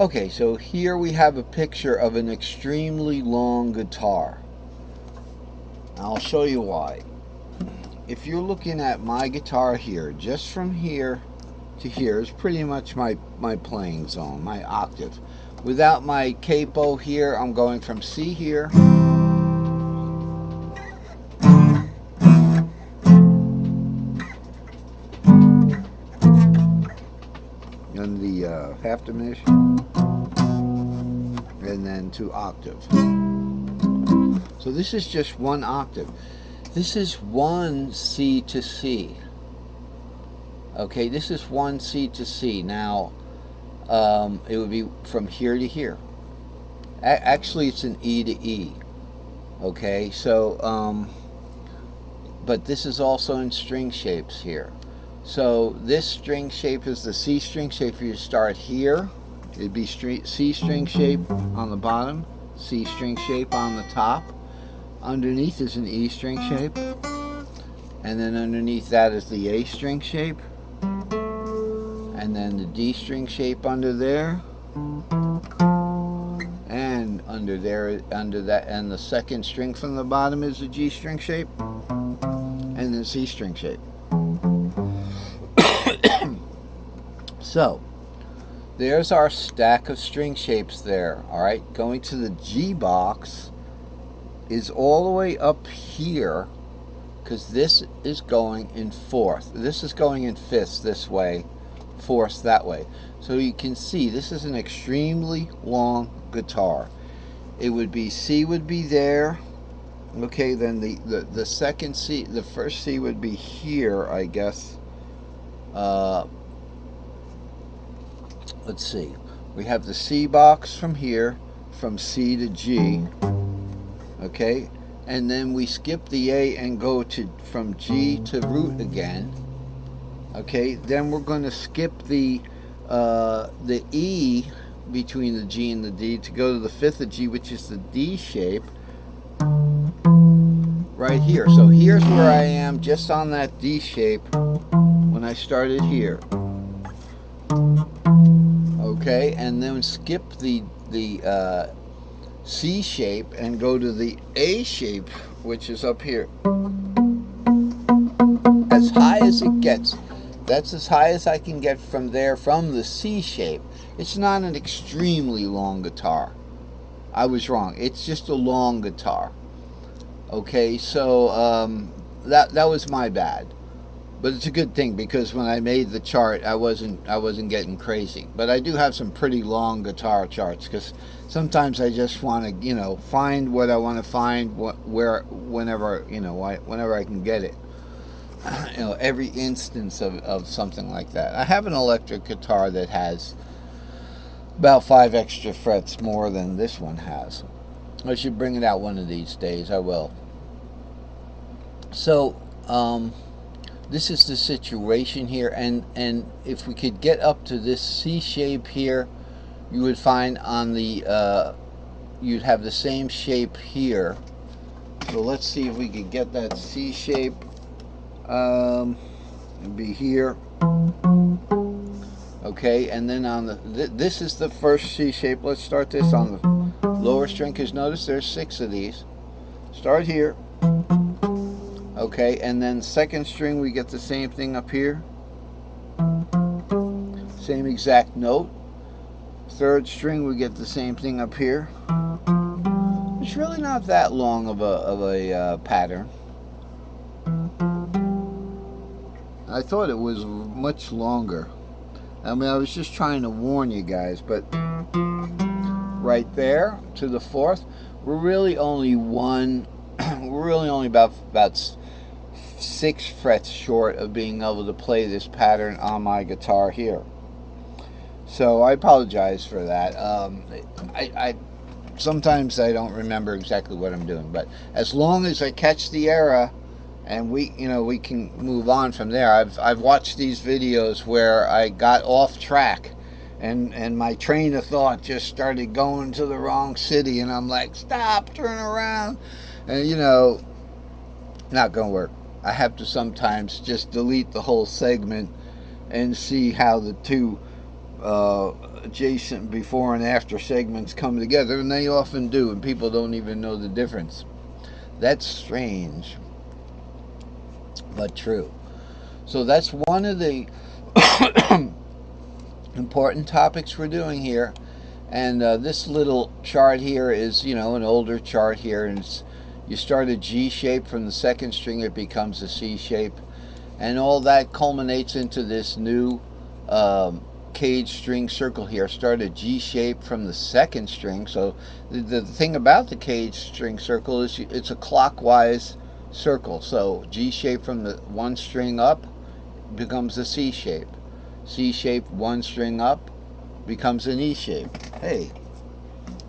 Okay, so here we have a picture of an extremely long guitar. I'll show you why. If you're looking at my guitar here, just from here to here is pretty much my playing zone, my octave. Without my capo here, I'm going from C here in the half diminished, and then to octave. So this is just one octave. This is one C to C. Okay, this is one C to C. Now, it would be from here to here. Actually, it's an E to E. Okay, so, but this is also in string shapes here. So this string shape is the C string shape. You start here, it'd be C string shape on the bottom, C string shape on the top. Underneath is an E string shape, and then underneath that is the A string shape, and then the D string shape under there, and under there, under that, and the second string from the bottom is the G string shape, and then C string shape. So there's our stack of string shapes there. All right, going to the G box is all the way up here, because this is going in fourth. This is going in fifths this way, fourths that way. So you can see this is an extremely long guitar. It would be C would be there. Okay, then the second C, the first C would be here, I guess. Let's see. We have the C box from here, from C to G. Okay, and then we skip the A and go to from G to root again. Okay, then we're going to skip the E between the G and the D to go to the fifth of G, which is the D shape right here. So here's where I am, just on that D shape when I started here. Okay, and then skip the C shape and go to the A shape, which is up here. As high as it gets. That's as high as I can get from there, from the C shape. It's not an extremely long guitar. I was wrong. It's just a long guitar. Okay, so that was my bad. But it's a good thing, because when I made the chart, I wasn't getting crazy. But I do have some pretty long guitar charts, because sometimes I just want to, you know, find what I want to find, whenever I can get it. You know, every instance of something like that. I have an electric guitar that has about 5 extra frets more than this one has. I should bring it out one of these days. I will. So, this is the situation here, and if we could get up to this C shape here, you would find on the you'd have the same shape here. So let's see if we could get that C shape. It'd be here. Okay, and then on the this is the first C shape. Let's start this on the lower string, because notice there's 6 of these. Start here. Okay, and then second string we get the same thing up here, same exact note. Third string we get the same thing up here. It's really not that long of a pattern. I thought it was much longer. I mean, I was just trying to warn you guys, but right there to the fourth, we're really only about 6 frets short of being able to play this pattern on my guitar here. So I apologize for that. I sometimes I don't remember exactly what I'm doing, but as long as I catch the error and we can move on from there. I've watched these videos where I got off track and my train of thought just started going to the wrong city, and I'm like, stop, turn around, and not gonna work. I have to sometimes just delete the whole segment and see how the two adjacent before and after segments come together, and they often do, and people don't even know the difference. That's strange, but true. So that's one of the important topics we're doing here. And this little chart here is, an older chart here, and you start a G shape from the second string, it becomes a C shape, and all that culminates into this new cage string circle here. Start a G shape from the second string. So the thing about the cage string circle is it's a clockwise circle. So G shape from the one string up becomes a C shape. C shape one string up becomes an E shape. Hey,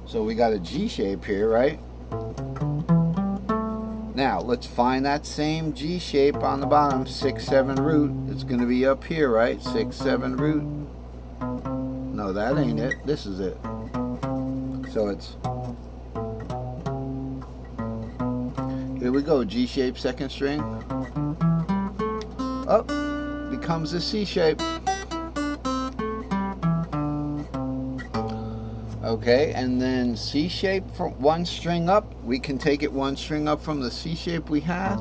so we got a G shape here, right? Now let's find that same G shape on the bottom, 6/7 root. It's going to be up here, right? 6/7 root. No, that ain't it. This is it. So it's, here we go, G shape second string. Up, becomes a C shape. Okay, and then C shape from one string up. We can take it one string up from the C shape we had,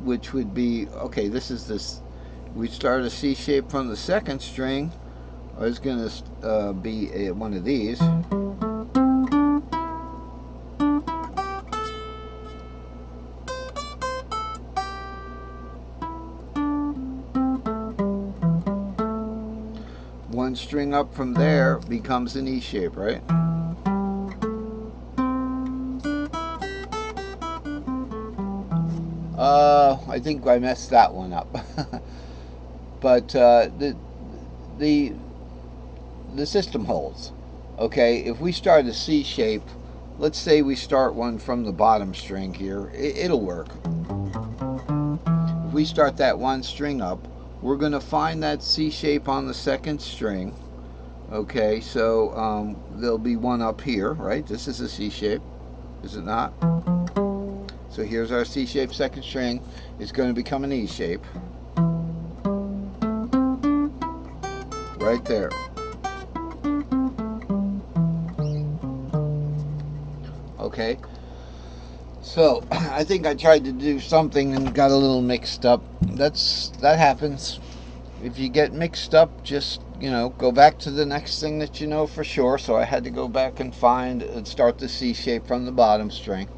which would be, okay, this is this. We start a C shape from the second string. It's going to be one of these. One string up from there becomes an E shape, right? I think I messed that one up. But the system holds. Okay, if we start a C shape, let's say we start one from the bottom string here, it'll work. If we start that one string up, we're going to find that C shape on the second string. Okay, so there'll be one up here, right? This is a C shape, is it not? So here's our C shape second string. It's going to become an E shape. Right there. Okay, so I think I tried to do something and got a little mixed up. That happens. If you get mixed up, just go back to the next thing that you know for sure. So I had to go back and find and start the C shape from the bottom string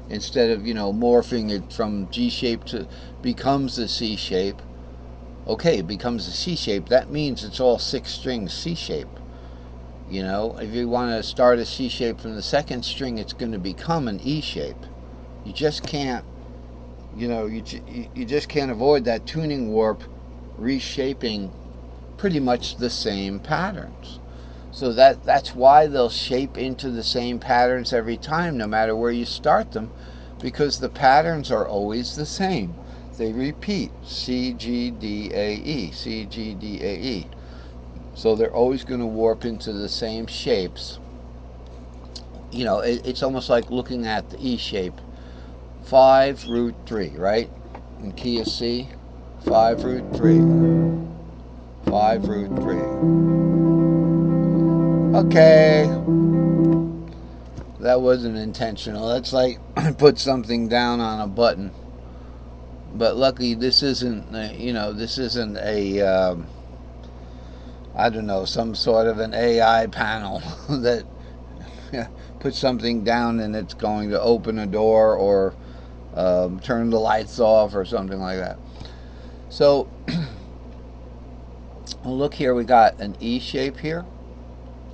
instead of morphing it from G shape to becomes a C shape. Okay, it becomes a C shape. That means it's all 6 strings C shape. If you want to start a C shape from the second string, it's going to become an E shape. You just can't, you just can't avoid that tuning warp reshaping pretty much the same patterns. So that's why they'll shape into the same patterns every time, no matter where you start them, because the patterns are always the same. They repeat, C, G, D, A, E, C, G, D, A, E. So they're always going to warp into the same shapes. It's almost like looking at the E shape. 5 root 3, right? In key of C, 5 root 3. 5 root 3. Okay. That wasn't intentional. That's like put something down on a button. But luckily this isn't, this isn't a, I don't know, some sort of an AI panel that put something down and it's going to open a door or turn the lights off or something like that. So well, look here, we got an E shape here,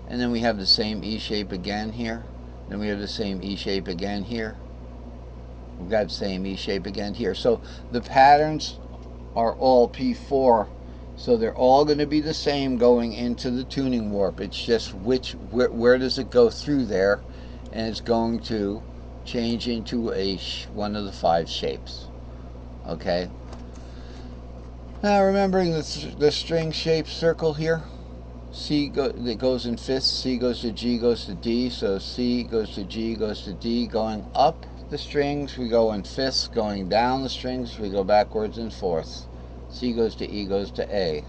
and then we have the same E shape again here, then we have the same E shape again here, we've got the same E shape again here. So the patterns are all P4, so they're all going to be the same going into the tuning warp. It's just where does it go through there, and it's going to change into one of the 5 shapes. Okay, now remembering the string shape circle here, it goes in fifths, C goes to G goes to D, so C goes to G goes to D. Going up the strings we go in fifths, going down the strings we go backwards in fourths. C goes to E goes to A.